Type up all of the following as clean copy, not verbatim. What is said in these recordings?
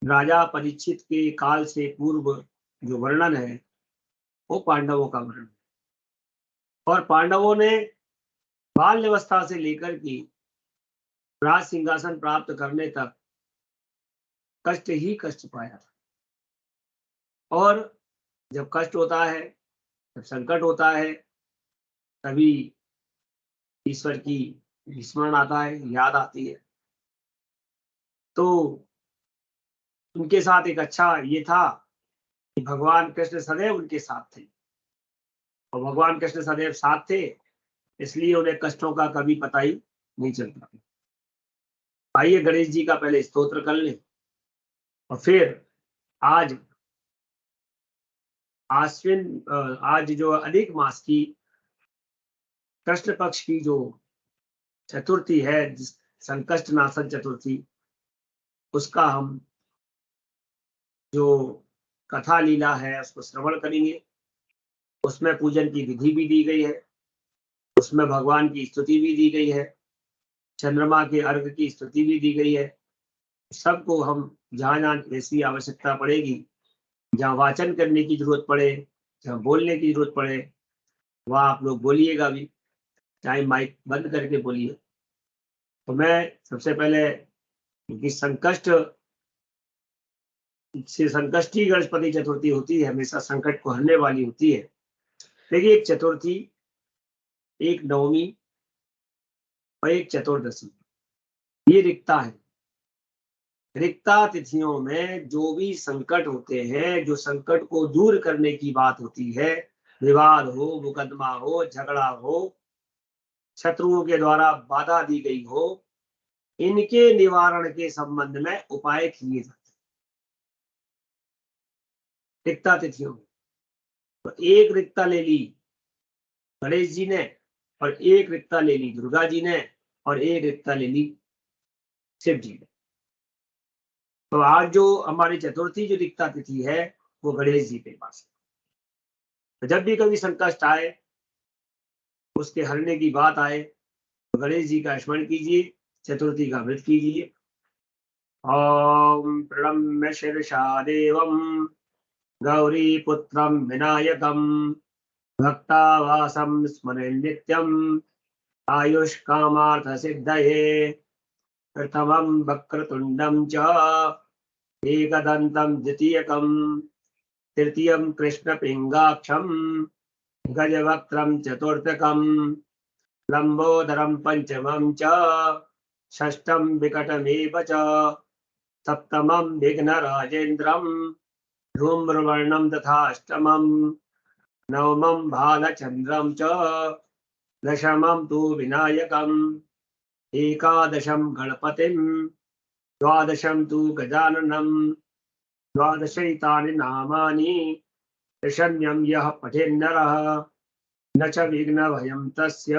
राजा परीक्षित के काल से पूर्व जो वर्णन है वो पांडवों का वर्णन है। और पांडवों ने बाल्यावस्था से लेकर के राज सिंहासन प्राप्त करने तक कष्ट ही कष्ट पाया था। और जब कष्ट होता है, जब संकट होता है, तभी ईश्वर की विस्मरण आता है, याद आती है। तो उनके साथ एक अच्छा ये था कि भगवान कृष्ण सदैव उनके साथ थे, और भगवान कृष्ण सदैव साथ थे, इसलिए उन्हें कष्टों का कभी पता ही नहीं चलता। आइए गणेश जी का पहले स्तोत्र कर लें, और फिर आज आज जो अधिक मास की कृष्ण पक्ष की जो चतुर्थी है, जिस संकष्ट नाशन चतुर्थी, उसका हम जो कथा लीला है उसको श्रवण करेंगे। उसमें पूजन की विधि भी दी गई है, उसमें भगवान की स्तुति भी दी गई है, चंद्रमा के अर्घ की स्तुति भी दी गई है। सबको हम जहाँ जहाँ ऐसी आवश्यकता पड़ेगी, जहाँ वाचन करने की जरूरत पड़े, जहाँ बोलने की जरूरत पड़े, वहाँ आप लोग बोलिएगा भी, चाहे माइक बंद करके बोलिए। तो मैं सबसे पहले, क्योंकि संकष्टी गणपति चतुर्थी होती है, हमेशा संकट को हरने वाली होती है। देखिए, एक चतुर्थी, एक नवमी और एक चतुर्दशी, ये रिक्ता है। रिक्ता तिथियों में जो भी संकट होते हैं, जो संकट को दूर करने की बात होती है, विवाद हो, मुकदमा हो, झगड़ा हो, शत्रुओं के द्वारा बाधा दी गई हो, इनके निवारण के संबंध में उपाय किए जाते हैं रिक्ता तिथियों में। तो एक रिक्ता ले ली गणेश जी ने, और एक रिक्ता ले ली दुर्गा जी ने, और एक रिक्ता ले ली शिव जी ने। तो आज जो हमारी चतुर्थी जो रिक्ता तिथि है, वो गणेश जी के पास है। तो जब भी कभी संकट आए, उसके हरने की बात आए, तो गणेश जी का स्मरण कीजिए, चतुर्थी का व्रत कीजिए। ओम प्रणम्य शीर्षा देवम गौरीपुत्रं विनायकं भक्तावासं स्मरे नित्यम् आयुष्कामार्थसिद्धये प्रथमं वक्रतुण्डं च एकदन्तं द्वितीयकं तृतीयं कृष्णपिङ्गाक्षं गजवक्त्रं चतुर्थकं लम्बोदरं पंचमं च षष्ठं विकटमेव च सप्तमं विघ्नराजेन्द्रं धूम्रवर्णं तथाष्टमं नवमं भालचन्द्रं च दशमं तु विनायकम् एकादशं गणपतिं द्वादशं तु गजाननं द्वादशैतानि नामानि त्रिशन्यं यः पठेन्नरः न च विघ्नभयं तस्य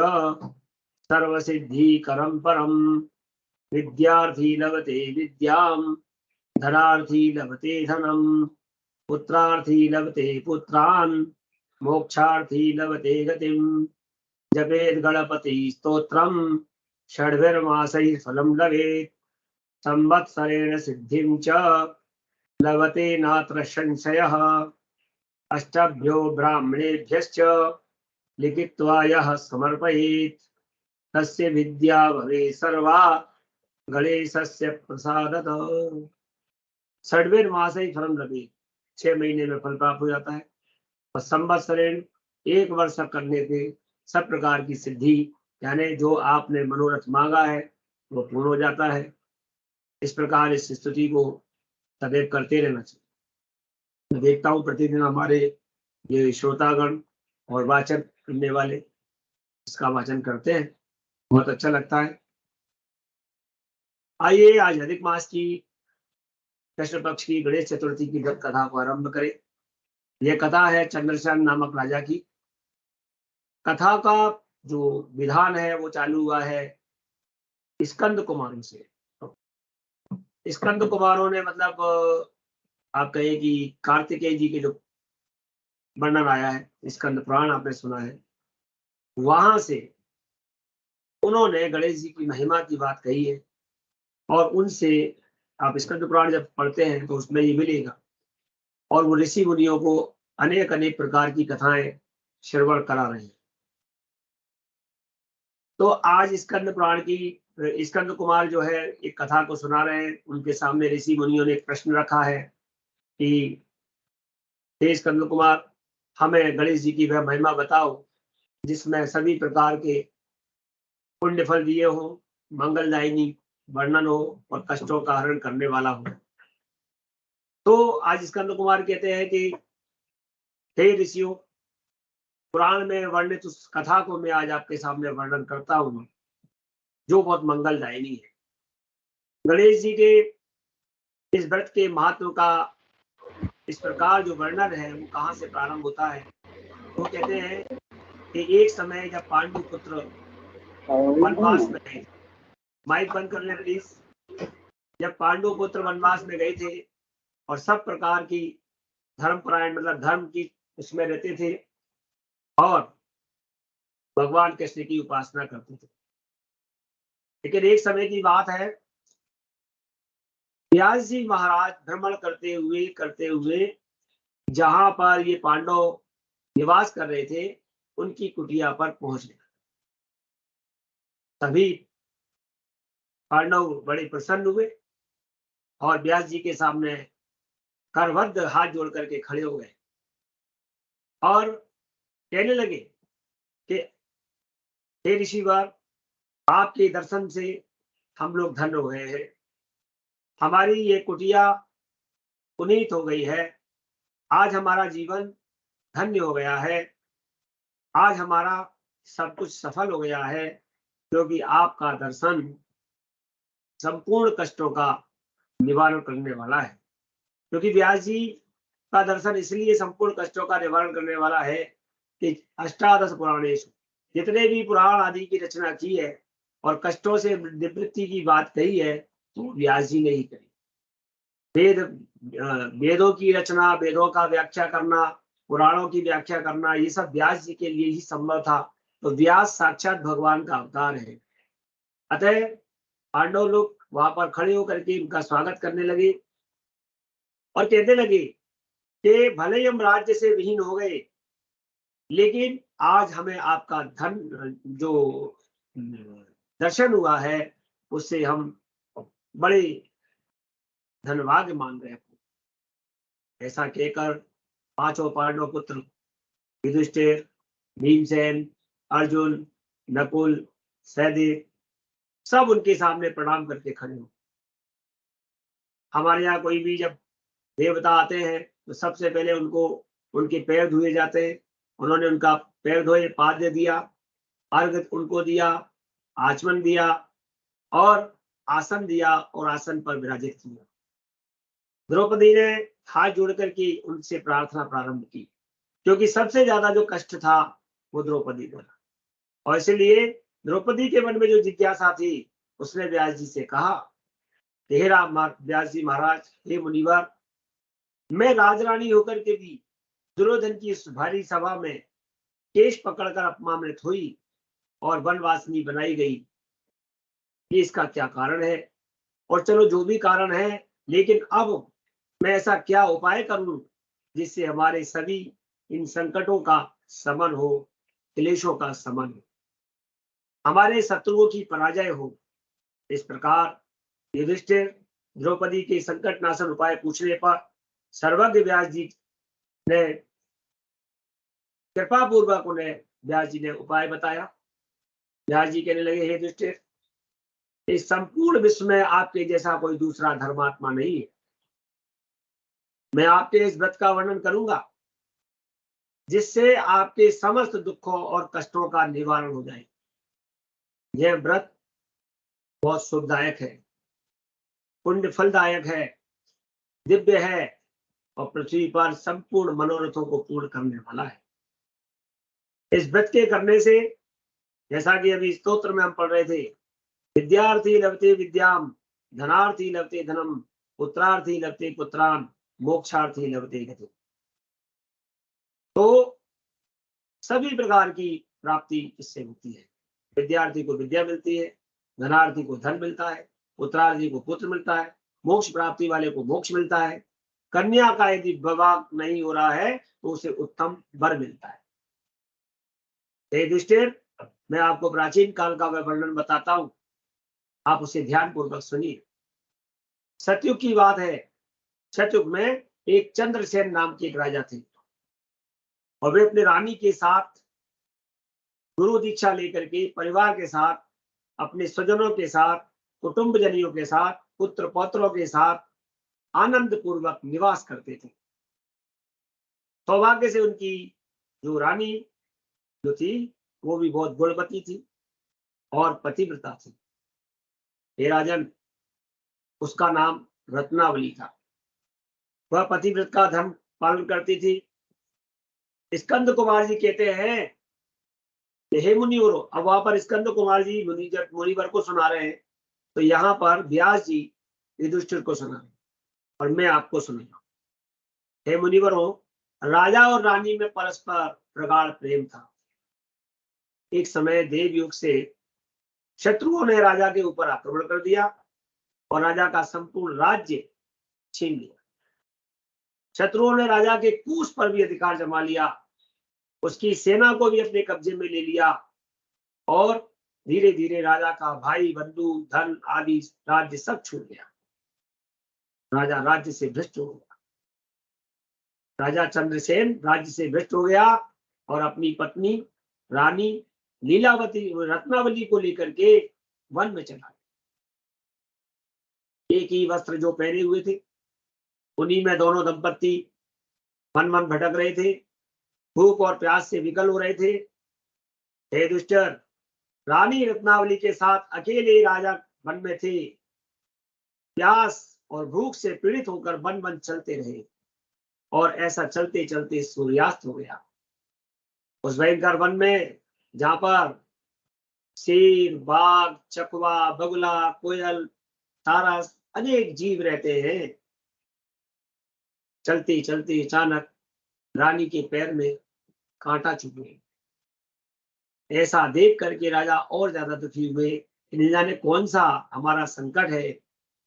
सर्वसिद्धिकरं परम् विद्यार्थी लभते विद्यां धनार्थी लभते धनम् पुत्रार्थी लभते पुत्रान् मोक्षार्थी लभते गतिम् जपेत् गणपति स्तोत्रम् षड्भिर्मासैः फलं लभेत् संवत्सरेण सिद्धिं च लभते नात्र संशयः अष्टभ्यो ब्राह्मणेभ्यश्च लिखित्वा यः समर्पयेत् तस्य विद्या भवेत् सर्वा गणेशस्य प्रसादतः। षड्भिर मासे फलम लभेत्, 6 महीने में फल प्राप्त हो जाता है। और संवत्सरेण, 1 वर्ष करने से सब प्रकार की सिद्धि, यानी जो आपने मनोरथ मांगा है वो पूर्ण हो जाता है। इस प्रकार इस स्तुति को सदैव करते रहना चाहिए। मैं देखता हूँ प्रतिदिन हमारे ये श्रोतागण और वाचन करने वाले इसका वाचन करते हैं, बहुत अच्छा लगता है। आइए आज अधिक मास की कृष्ण पक्ष की गणेश चतुर्थी की कथा को आरंभ करें। यह कथा है चंद्रसेन नामक राजा की। कथा का जो विधान है वो चालू हुआ है स्कंद कुमारों से। स्कंद कुमारों ने, मतलब आप कहें कि कार्तिकेय जी के जो वर्णन आया है, स्कंद पुराण आपने सुना है, वहां से उन्होंने गणेश जी की महिमा की बात कही है, और उनसे आप स्कंद पुराण जब पढ़ते हैं तो उसमें ये मिलेगा। और वो ऋषि मुनियों को अनेक अनेक प्रकार की कथाएं श्रवण करा रहे हैं। तो आज स्कंद पुराण की स्कंद कुमार जो है एक कथा को सुना रहे हैं। उनके सामने ऋषि मुनियों ने एक प्रश्न रखा है कि हे स्कंद कुमार, हमें गणेश जी की वह महिमा बताओ जिसमें सभी प्रकार के पुण्य फल दिए हो, मंगलदायिनी वर्णन हो और कष्टों का हरण करने वाला हो। तो आज स्कंद कुमार कहते हैं कि हे ऋषियों, पुराण में वर्णित उस कथा को मैं आज आपके सामने वर्णन करता हूँ जो बहुत मंगलदायिनी है। गणेश जी के इस व्रत के महत्व का इस प्रकार जो वर्णन है वो कहाँ से प्रारंभ होता है। वो कहते हैं कि एक समय जब पांडु पुत्र वनवास में गए थे, माइक बंद कर ले प्लीज। जब पांडु पुत्र वनवास में गए थे और सब प्रकार की धर्मपरायण मतलब धर्म की उसमें रहते थे और भगवान कृष्ण की उपासना करते थे। लेकिन एक समय की बात है, व्यास जी महाराज भ्रमण करते हुए जहां पर ये पांडव निवास कर रहे थे उनकी कुटिया पर पहुंच गए। तभी पांडव बड़े प्रसन्न हुए और व्यास जी के सामने करबद्ध हाथ जोड़ करके खड़े हो गए और कहने लगे कि हे ऋषिवर, आपके दर्शन से हम लोग धन्य हो गए हैं। हमारी ये कुटिया पुनीत हो गई है। आज हमारा जीवन धन्य हो गया है। आज हमारा सब कुछ सफल हो गया है क्योंकि आपका दर्शन संपूर्ण कष्टों का निवारण करने वाला है। क्योंकि व्यास जी का दर्शन इसलिए संपूर्ण कष्टों का निवारण करने वाला है कि अष्टादश पुराणेश जितने भी पुराण आदि की रचना की है और कष्टों से निवृत्ति की बात कही है तो व्यास जी ने ही कही। वेदों की रचना, वेदों का व्याख्या करना, पुराणों की व्याख्या करना, ये सब व्यास जी के लिए ही संभव था। तो व्यास साक्षात भगवान का अवतार है। अतः पांडव लोग वहां पर खड़े होकर के उनका स्वागत करने लगे और कहने लगे कि भले ही हम राज्य से विहीन हो गए लेकिन आज हमें आपका धन जो दर्शन हुआ है उससे हम बड़े धन्यवाद मान रहे हैं। ऐसा कहकर पांचों पांडव पुत्र युधिष्ठिर, भीमसेन, अर्जुन, नकुल, सहदेव सब उनके सामने प्रणाम करके खड़े हो। हमारे यहाँ कोई भी जब देवता आते हैं तो सबसे पहले उनको उनके पैर धोए जाते हैं। उन्होंने उनका पैर धोए, पाद्य दिया, अर्घ उनको दिया, आचमन दिया और आसन दिया और आसन पर विराजित किया। द्रौपदी ने हाथ जोड़ करके उनसे प्रार्थना प्रारंभ की क्योंकि सबसे ज्यादा जो कष्ट था वो द्रौपदी को था। और इसलिए द्रौपदी के मन में जो जिज्ञासा थी उसने व्यास जी से कहा कि हे राम व्यास जी महाराज, हे मुनिवर, मैं राजरानी होकर के भी दुर्योधन की इस भारी सभा में केश पकड़कर अपमानित हुई और वनवासिनी बनाई गई। ये इसका क्या कारण है? और चलो जो भी कारण है, लेकिन अब मैं ऐसा क्या उपाय करूं जिससे हमारे सभी इन संकटों का शमन हो, क्लेशों का शमन हो, हमारे शत्रुओं की पराजय हो। इस प्रकार युधिष्ठिर द्रौपदी के संकट नाशन उपाय पूछने पर सर्वज्ञ व्यास जी ने कृपा पूर्वक उन्हें व्यास जी ने उपाय बताया। व्यास जी कहने लगे, हे युधिष्ठिर, इस संपूर्ण विश्व में आपके जैसा कोई दूसरा धर्मात्मा नहीं है। मैं आपके इस व्रत का वर्णन करूंगा जिससे आपके समस्त दुखों और कष्टों का निवारण हो जाए। यह व्रत बहुत शुभदायक है, पुण्य फलदायक है, दिव्य है और पृथ्वी पर संपूर्ण मनोरथों को पूर्ण करने वाला है। इस व्रत के करने से, जैसा कि अभी स्तोत्र में हम पढ़ रहे थे, विद्यार्थी लभते विद्याम, धनार्थी लभते धनम, पुत्रार्थी लभते पुत्रान, मोक्षार्थी लभते गति। तो सभी प्रकार की प्राप्ति इससे होती है। विद्यार्थी को विद्या मिलती है, धनार्थी को धन मिलता है, पुत्रार्थी को पुत्र मिलता है मोक्ष प्राप्ति वाले को मोक्ष मिलता है। कन्या का यदि विवाह नहीं हो रहा है तो उसे उत्तम वर मिलता है। युधिष्ठिर, मैं आपको प्राचीन काल का वर्णन बताता हूं, आप उसे ध्यान पूर्वक सुनिए। सतयुग की बात है। सतयुग में एक चंद्रसेन नाम के एक राजा थे और वे अपने रानी के साथ गुरु दीक्षा लेकर के परिवार के साथ, अपने स्वजनों के साथ, कुटुंबजनियों के साथ, पुत्र पौत्रों के साथ आनंद पूर्वक निवास करते थे। सौभाग्य से उनकी जो रानी जो थी वो भी बहुत गुणवती थी और पतिव्रता थी। हे राजन, उसका नाम रत्नावली था। वह पतिव्रत का धर्म पालन करती थी। स्कंद कुमार जी कहते हैं, हे मुनिवर, अब वहां पर स्कंद कुमार जी मुनिवर को सुना रहे हैं, तो यहाँ पर व्यास जी युधिष्ठिर को सुना रहे और मैं आपको सुना। हे मुनिवर हो, राजा और रानी में परस्पर प्रगाढ़ प्रेम था। एक समय देवयुग से शत्रुओं ने राजा के ऊपर आक्रमण कर दिया और राजा का संपूर्ण राज्य छीन लिया। शत्रुओं ने राजा के कूश पर भी अधिकार जमा लिया, उसकी सेना को भी अपने कब्जे में ले लिया और धीरे धीरे राजा का भाई, बंधु, धन आदि राज्य सब छूट गया। राजा राज्य से भ्रष्ट हो गया। राजा चंद्रसेन राज्य से भ्रष्ट हो गया और अपनी पत्नी रानी लीलावती रत्नावली को लेकर के वन में चला गया। एक ही वस्त्र जो पहने हुए थे, उन्हीं में दोनों दंपत्ति मन मन भटक रहे थे, भूख और प्यास से विकल हो रहे थे। हे युधिष्ठिर, रानी रत्नावली के साथ अकेले राजा वन में थे। प्यास और भूख से पीड़ित होकर वन वन चलते रहे और ऐसा चलते चलते सूर्यास्त हो गया। उस भयंकर वन में जहां पर शेर, बाघ, चकवा, बगुला, कोयल, सारस अनेक जीव रहते हैं, चलते चलते अचानक रानी के पैर में कांटा चुभ गया। ऐसा देख करके राजा और ज्यादा दुखी हुए कि न जाने कौन सा हमारा संकट है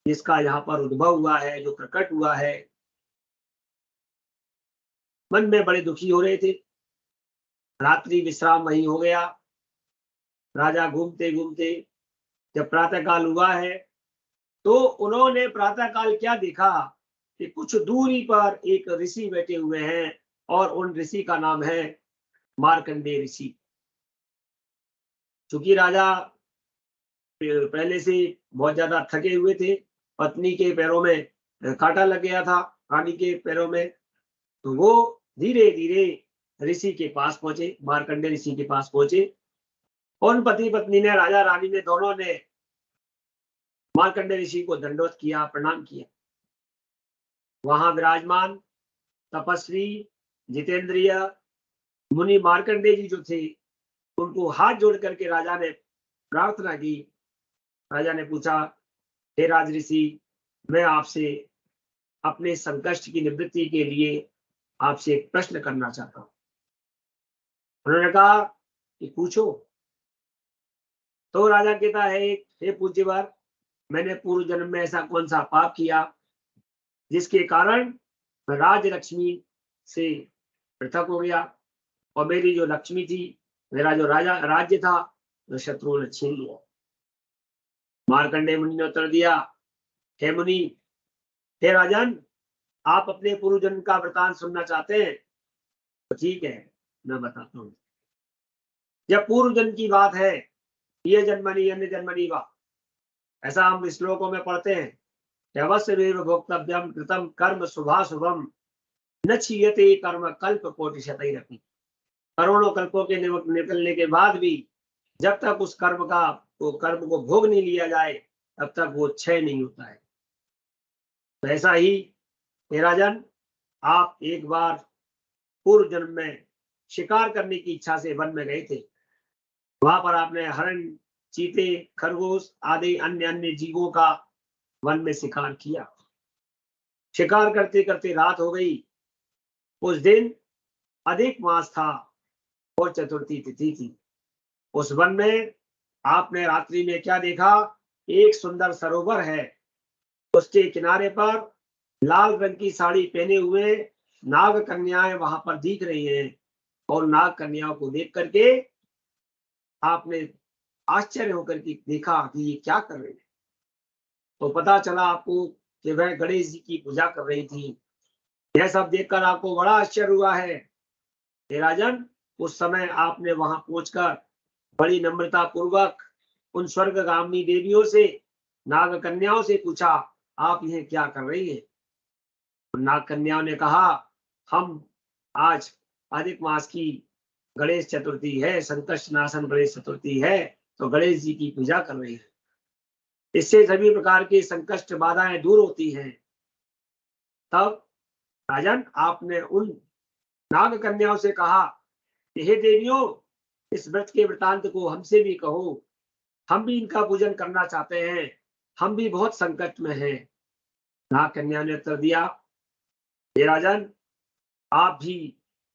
जिसका यहाँ पर उद्भव हुआ है, जो प्रकट हुआ है। मन में बड़े दुखी हो रहे थे। रात्रि विश्राम वहीं हो गया। राजा घूमते घूमते जब प्रातः काल हुआ है तो उन्होंने प्रातः काल क्या देखा कि कुछ दूरी पर एक ऋषि बैठे हुए हैं और उन ऋषि का नाम है मार्कंडेय ऋषि। चूंकि राजा पहले से बहुत ज्यादा थके हुए थे, पत्नी के पैरों में कांटा लग गया था, रानी के पैरों में, तो वो धीरे धीरे ऋषि के पास पहुंचे, मार्कंडेय ऋषि के पास पहुंचे। उन पति पत्नी ने, राजा रानी ने, दोनों ने मार्कंडेय ऋषि को दंडवत किया, प्रणाम किया। वहां विराजमान तपस्वी जितेंद्रिय मुनि मार्कंडेय जी जो थे, उनको हाथ जोड़ करके राजा ने प्रार्थना की। राजा ने पूछा, हे राज ऋषि, मैं आपसे अपने संकष्ट की निवृत्ति के लिए आपसे एक प्रश्न करना चाहता हूं। उन्होंने कहा कि पूछो। तो राजा कहता है, हे पूज्यवर, मैंने पूर्व जन्म में ऐसा कौन सा पाप किया जिसके कारण मैं राज लक्ष्मी से पृथक हो गया और मेरी जो लक्ष्मी थी, मेरा जो राजा राज्य था, वो शत्रुओं ने छीन लिया। मार्कंडेय मुनि ने उत्तर दिया, हे मुनि, हे राजन, आप अपने पूर्व जन्म का वृतांत सुनना चाहते हैं तो ठीक है, मैं बताता हूँ। जब पूर्व जन्म की बात है, ये जन्मनि अन्य जन्मनि वा, ऐसा हम श्लोकों में पढ़ते हैं। अवश्य भोक्तव्यम कृतम कर्म शुभाशुभम न क्षीयते कर्म कल्प कोटि शतैरपि। करोड़ों कल्पों के निकलने के बाद भी जब तक उस कर्म को भोग नहीं लिया जाए, तब तक वो क्षय नहीं होता है। तो ऐसा ही हे राजन, आप एक बार पूर्व जन्म में शिकार करने की इच्छा से वन में गए थे। वहां पर आपने हरण, चीते, खरगोश आदि अन्य अन्य जीवों का वन में शिकार किया। शिकार करते करते रात हो गई। उस दिन अधिक मास था और चतुर्थी तिथि थी। उस वन में आपने रात्रि में क्या देखा? एक सुंदर सरोवर है। उसके किनारे पर लाल रंग की साड़ी पहने हुए नाग कन्याएं वहां पर दिख रही हैं, और नाग कन्याओं को देख करके आपने आश्चर्य होकर के देखा कि ये क्या कर रहे हैं। तो पता चला आपको कि वह गणेश जी की पूजा कर रही थी। यह सब देखकर आपको बड़ा आश्चर्य हुआ है। हे राजन, उस समय आपने वहां पहुंचकर बड़ी नम्रता पूर्वक उन स्वर्गगामिनी देवियों से, नाग कन्याओं से पूछा, आप यह क्या कर रही हैं? नाग कन्याओं ने कहा, हम आज अधिक मास की गणेश चतुर्थी है, संकष्ट नाशन गणेश चतुर्थी है, तो गणेश जी की पूजा कर रही है। इससे सभी प्रकार की संकष्ट बाधाएं दूर होती हैं। तब राजन, आपने उन नाग कन्याओं से कहा कि हे देवियों, इस व्रत के वृतांत को हमसे भी कहो, हम भी इनका पूजन करना चाहते हैं, हम भी बहुत संकट में हैं। नाग कन्या ने उत्तर दिया, हे राजन, आप भी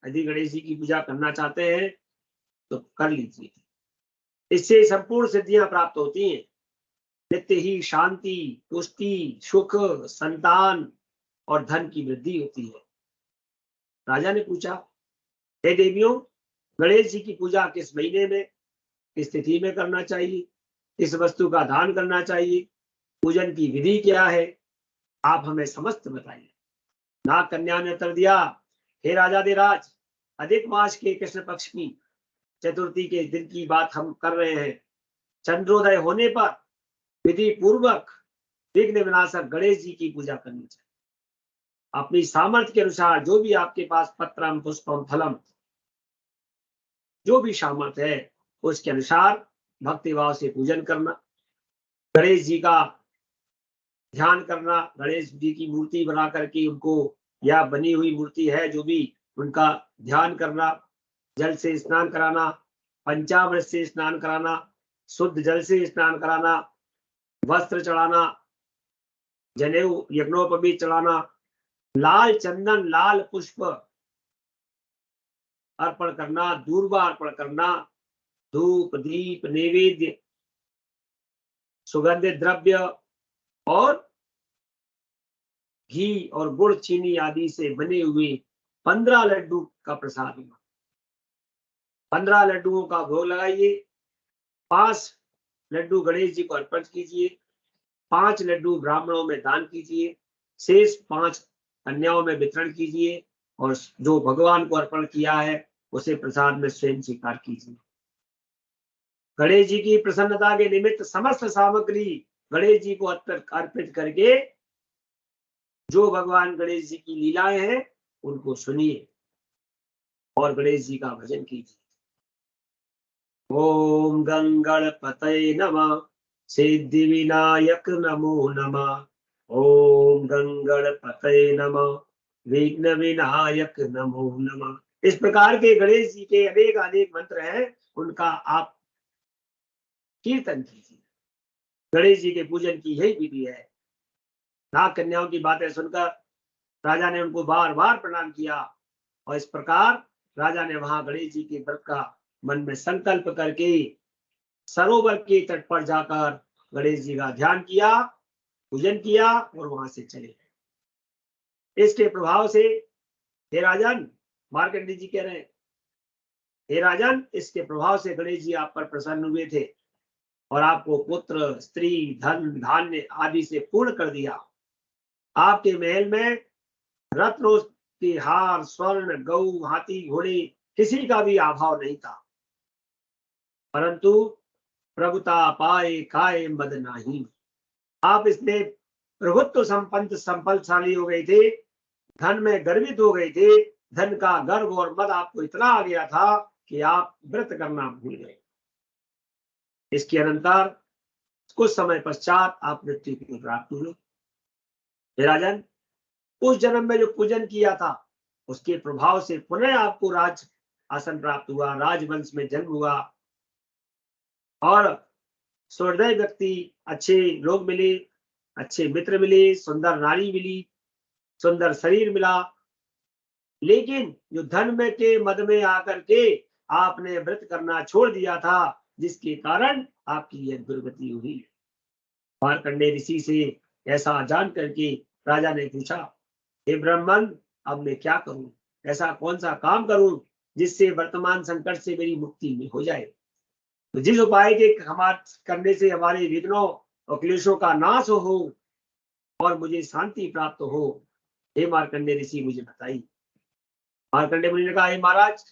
यदि गणेश जी की पूजा करना चाहते हैं तो कर लीजिए। इससे संपूर्ण सिद्धियां प्राप्त होती हैं। नित्य ही शांति, पुष्टि, सुख, संतान और धन की वृद्धि होती है। राजा ने पूछा, हे देवियों, गणेश जी की पूजा किस महीने में, किस तिथि में करना चाहिए, किस वस्तु का दान करना चाहिए, पूजन की विधि क्या है, आप हमें समस्त बताइए। नाग कन्या ने उत्तर दिया, हे राजाधिराज, अधिक मास के कृष्ण पक्ष की चतुर्थी के दिन की बात हम कर रहे हैं। चंद्रोदय होने पर विधि पूर्वक विघ्न विनाशक गणेश जी की पूजा करनी चाहिए। अपनी सामर्थ्य के अनुसार जो भी आपके पास पत्रम, पुष्पम, फलम, जो भी सामर्थ्य है उसके अनुसार भक्तिभाव से पूजन करना, गणेश जी का ध्यान करना, गणेश जी की मूर्ति बना करके उनको, या बनी हुई मूर्ति है जो भी, उनका ध्यान करना, जल से स्नान कराना, पंचामृत से स्नान कराना, शुद्ध जल से स्नान कराना, वस्त्र चढ़ाना, जनेऊ यज्ञोपवीत चढ़ाना, लाल चंदन, लाल पुष्प अर्पण करना, दूर्वा अर्पण करना, धूप, दीप, नैवेद्य, सुगंधित द्रव्य और घी और गुड़, चीनी आदि से बने हुए 15 लड्डू का प्रसाद, 15 लड्डुओं का भोग लगाइए। 5 लड्डू गणेश जी को अर्पण कीजिए, 5 लड्डू ब्राह्मणों में दान कीजिए, शेष 5 कन्याओं में वितरण कीजिए, और जो भगवान को अर्पण किया है उसे प्रसाद में स्वयं स्वीकार कीजिए। गणेश जी की प्रसन्नता के निमित्त समस्त सामग्री गणेश जी को अर्पित करके जो भगवान गणेश जी की लीलाएं हैं उनको सुनिए और गणेश जी का भजन कीजिए। ओम गंगणपतये नमः, सिद्धि विनायक नमो नमः। ओम गंगणपतये नमः, विघ्न विनायक नमो नमः। इस प्रकार के गणेश जी के अनेक अनेक मंत्र हैं, उनका आप कीर्तन कीजिए। गणेश जी के पूजन की यही विधि है। नाग कन्याओं की बातें सुनकर राजा ने उनको बार बार प्रणाम किया, और इस प्रकार राजा ने वहां गणेश जी के व्रत का मन में संकल्प करके सरोवर के तट पर जाकर गणेश जी का ध्यान किया, पूजन किया और वहां से चले। इसके प्रभाव से, हे राजन, मार्कंडेय जी कह रहे हैं, हे राजन, इसके प्रभाव से गणेश जी आप पर प्रसन्न हुए थे और आपको पुत्र, स्त्री, धन, धान्य आदि से पूर्ण कर दिया। आपके महल में रत्नों के हार, स्वर्ण, गऊ, हाथी, घोड़े किसी का भी अभाव नहीं था। परंतु प्रभुता पाए खाए मद नाही, आप इसमें प्रभुत्व संपन्न संपलशाली हो गए थे, धन में गर्वित हो गए थे, धन का गर्व और मद आपको इतना आ गया था कि आप व्रत करना भूल गए। इसके अनंतर कुछ समय पश्चात आप मृत्यु को प्राप्त हुए। राजन, उस जन्म में जो पूजन किया था उसके प्रभाव से पुनः आपको राज आसन प्राप्त हुआ, राजवंश में जन्म हुआ, और सुहृदय व्यक्ति, अच्छे लोग मिले, अच्छे मित्र मिले, सुंदर नारी मिली, सुंदर शरीर मिला। लेकिन जो धन में के मद में आकर के आपने व्रत करना छोड़ दिया था, जिसके कारण आपकी यह दुर्गति हुई। मार्कंडेय ऋषि से ऐसा जान करके राजा ने पूछा, हे ब्राह्मण, अब मैं क्या करूं? ऐसा कौन सा काम करूं जिससे वर्तमान संकट से मेरी मुक्ति में हो जाए? तो जिस उपाय के करने से हमारे विघ्नों और क्लेशों का नाश हो और मुझे शांति प्राप्त हो, हे मार्कंडे ऋषि मुझे बताइए। मार्कंडे मुनि ने कहा, हे महाराज,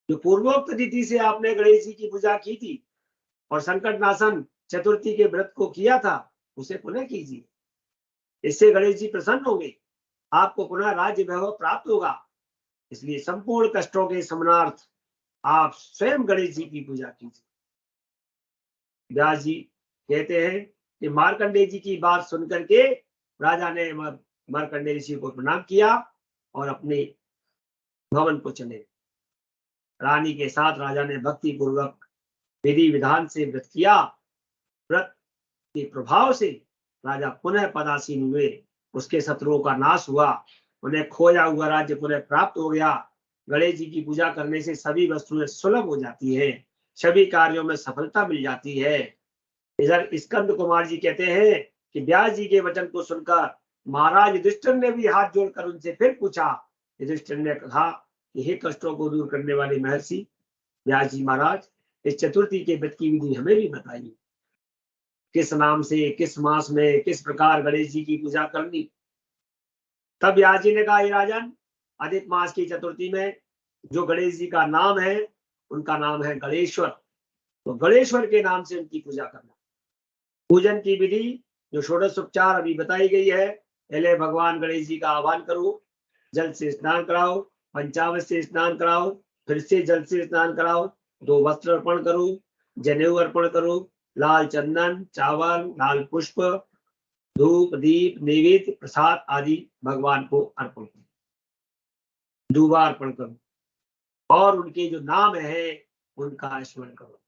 जो पूर्वोक्त रीति से आपने गणेश जी की पूजा की थी और संकट नाशन चतुर्थी के व्रत को किया था, उसे पुनः कीजिए। इससे गणेश जी प्रसन्न होंगे, आपको पुनः राज्य वैभव प्राप्त होगा। इसलिए संपूर्ण कष्टों के शमनार्थ आप स्वयं गणेश जी की पूजा कीजिए। व्यास जी कहते हैं कि मार्कंडेय जी की बात सुनकर के राजा ने मार्कंडेय ऋषि को प्रणाम किया और अपने भवन को चले। रानी के साथ राजा ने भक्ति पूर्वक विधि विधान से व्रत किया। व्रत के प्रभाव से राजा पुनः पदासीन हुए, उसके शत्रुओं का नाश हुआ, उन्हें खोया हुआ राज्य पुनः प्राप्त हो गया। गणेश जी की पूजा करने से सभी वस्तुएं सुलभ हो जाती है, सभी कार्यों में सफलता मिल जाती है। इधर स्कंद कुमार जी कहते हैं कि व्यास जी के वचन को सुनकर महाराज युधिष्ठिर ने भी हाथ जोड़कर उनसे फिर पूछा। युधिष्ठिर ने कहा कि हे कष्टों को दूर करने वाले महर्षि व्यास जी महाराज, इस चतुर्थी के व्रत की विधि हमें भी बताइए। किस नाम से, किस मास में, किस प्रकार गणेश जी की पूजा करनी? तब व्यास जी ने कहा, हे राजन, अधिक मास की चतुर्थी में जो गणेश जी का नाम है उनका नाम है गणेश्वर, तो गणेश्वर के नाम से उनकी पूजा करना। पूजन की विधि जो षोडश उपचार अभी बताई गई है, पहले भगवान गणेश जी का आह्वान करो, जल से स्नान कराओ, पंचामृत से स्नान कराओ, फिर से जल से स्नान कराओ, 2 वस्त्र अर्पण करो, जनेऊ अर्पण करो, लाल चंदन, चावल, लाल पुष्प, धूप, दीप, नैवेद्य, प्रसाद आदि भगवान को अर्पण करो, दूबा अर्पण करो और उनके जो नाम है उनका स्मरण करो।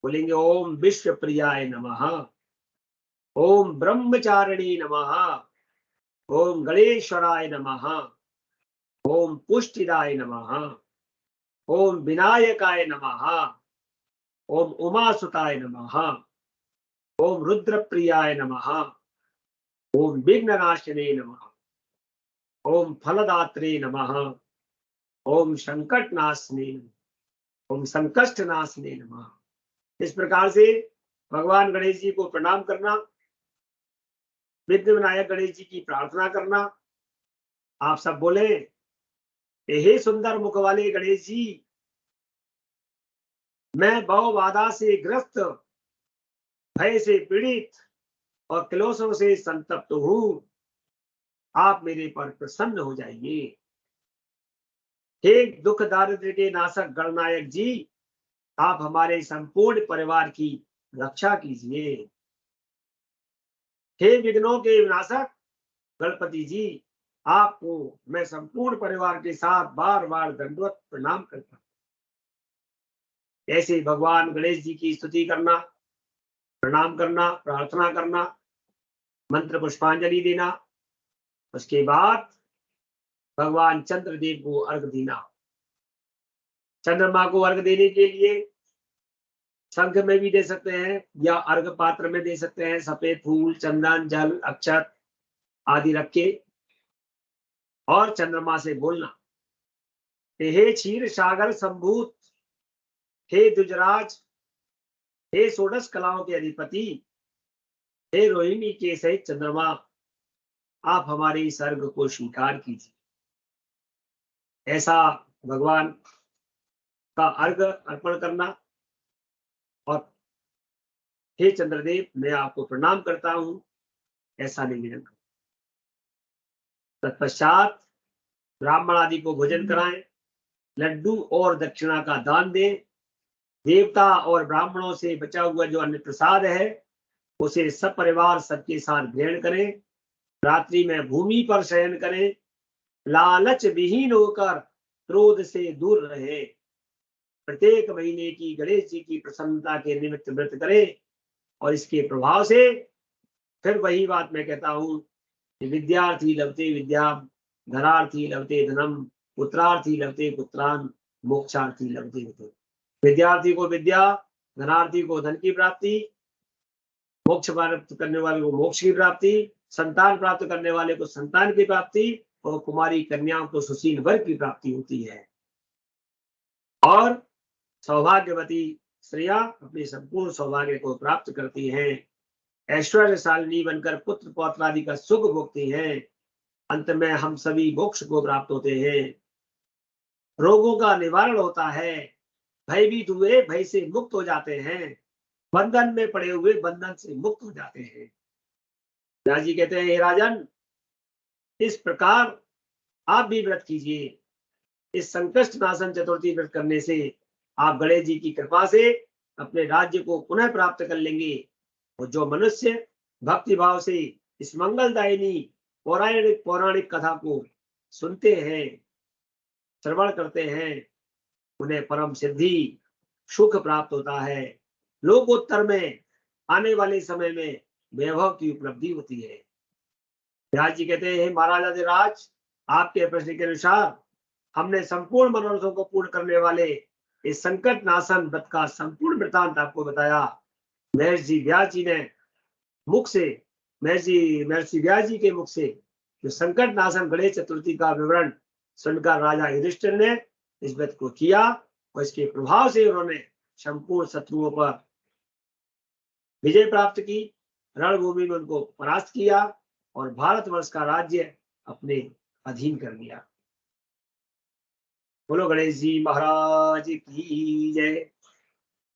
बोलेंगे ओम विश्व प्रियाय नमः, ओम ब्रह्मचारिणी नमः, ओम गणेश्वराय नमः, ओम पुष्टिदाय नमः, ओम विनायकाय नमः, ओम उमासुताय नमः, ओम रुद्रप्रियाय नमः, ओम विघ्ननाशिने नमः, ओम फलदात्रे नमः, ओम संकटनाशिने नमः, ओम संकष्टनाशिने नमः। इस प्रकार से भगवान गणेश जी को प्रणाम करना, विघ्न विनायक गणेश जी की प्रार्थना करना। आप सब बोले, हे सुंदर मुख वाले गणेश जी, मैं भव बाधा से ग्रस्त, भय से पीड़ित और क्लेशों से संतप्त हूं, आप मेरे पर प्रसन्न हो जाइए। हे दुख दारिद्र्य के नाशक गणनायक जी, आप हमारे संपूर्ण परिवार की रक्षा कीजिए। हे विघ्नों के विनाशक गणपति जी, आपको मैं संपूर्ण परिवार के साथ बार बार दंडवत प्रणाम करता हूं। ऐसे भगवान गणेश जी की स्तुति करना, प्रणाम करना, प्रार्थना करना, मंत्र पुष्पांजलि देना, उसके बाद भगवान चंद्रदेव को अर्घ देना। चंद्रमा को अर्घ देने के लिए शंख में भी दे सकते हैं या अर्घ पात्र में दे सकते हैं। सफेद फूल, चंदन, जल, अक्षत आदि रख के और चंद्रमा से बोलना, हे क्षीर सागर संभूत, हे दुजराज, हे षोडश कलाओं के अधिपति, हे रोहिणी के सहित चंद्रमा, आप हमारे इस अर्घ को स्वीकार कीजिए। ऐसा भगवान का अर्घ अर्पण करना और हे चंद्रदेव, मैं आपको प्रणाम करता हूं, ऐसा निवेदन कर। तत्पश्चात ब्राह्मण आदि को भोजन कराएं, लड्डू और दक्षिणा का दान दें। देवता और ब्राह्मणों से बचा हुआ जो अन्न प्रसाद है उसे सब परिवार सबके साथ ग्रहण करें। रात्रि में भूमि पर शयन करें। लालच विहीन होकर क्रोध से दूर रहे। प्रत्येक महीने की गणेश जी की प्रसन्नता के निमित्त व्रत करें और इसके प्रभाव से फिर वही बात मैं कहता हूं कि विद्यार्थी लभते विद्याम, धनार्थी लभते धनम, पुत्रार्थी लभते पुत्रान, मोक्षार्थी लभते विद्या। विद्यार्थी को विद्या, धनार्थी को धन की प्राप्ति, मोक्ष प्राप्त करने वाले को मोक्ष की प्राप्ति, संतान प्राप्त करने वाले को संतान की प्राप्ति, और कुमारी कन्याओं को सुशील वर्ग की प्राप्ति होती है। और सौभाग्यवती स्त्रियां अपने संपूर्ण सौभाग्य को प्राप्त करती हैं, ऐश्वर्यशालिनी बनकर पुत्र पौत्रादि का सुख भोगती हैं। अंत में हम सभी मोक्ष को प्राप्त होते हैं, रोगों का निवारण होता है, भयभीत हुए भय से मुक्त हो जाते हैं, बंधन में पड़े हुए बंधन से मुक्त हो जाते हैं। व्यास जी कहते हैं, हे राजन, इस प्रकार आप भी व्रत कीजिए। इस संकष्ट नाशन चतुर्थी व्रत करने से आप गणेश जी की कृपा से अपने राज्य को पुनः प्राप्त कर लेंगे। और जो मनुष्य भक्ति भाव से इस मंगलदायिनी पौराणिक कथा को सुनते हैं, श्रवण करते हैं, उन्हें परम सिद्धि सुख प्राप्त होता है। लोकोत्तर में आने वाले समय में वैभव की उपलब्धि होती है। व्यास जी कहते हैं, महाराज, आपके प्रश्न के अनुसार हमने संपूर्ण मनोरथों को पूर्ण करने वाले इस संकट नाशन व्रत का संपूर्ण वृतांत आपको बताया। महर्षि व्यास जी ने मुख से महर्षि व्यास जी के मुख से जो संकट नाशन गणेश चतुर्थी का विवरण सुनकर राजा युधिष्ठिर ने इस व्रत को किया, और इसके प्रभाव से उन्होंने संपूर्ण शत्रुओं पर विजय प्राप्त की, रणभूमि में उनको परास्त किया और भारतवर्ष का राज्य अपने अधीन कर लिया। बोलो गणेश जी महाराज की जय।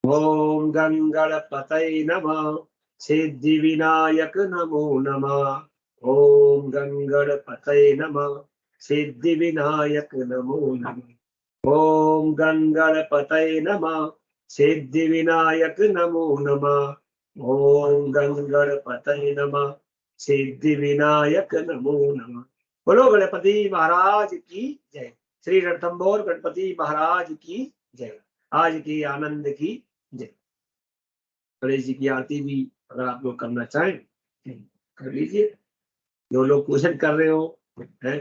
ओम गंगणपतये नमः, सिद्धि विनायक नमो नमः। ओम गंगणपतये नमः, सिद्धि विनायक नमो नमः। ओम गंगणपतये नमः, सिद्धि विनायक नमो नमः। ओम गंगणपतये नमः, सिद्धि विनायक नमो नमः। बोलो गणपति महाराज की जय। श्री रणथंभौर गणपति महाराज की जय। आज के आनंद की जय। गणेश जी की आरती भी अगर आप लोग करना चाहें कर लीजिए, जो लोग पूजन कर रहे हो है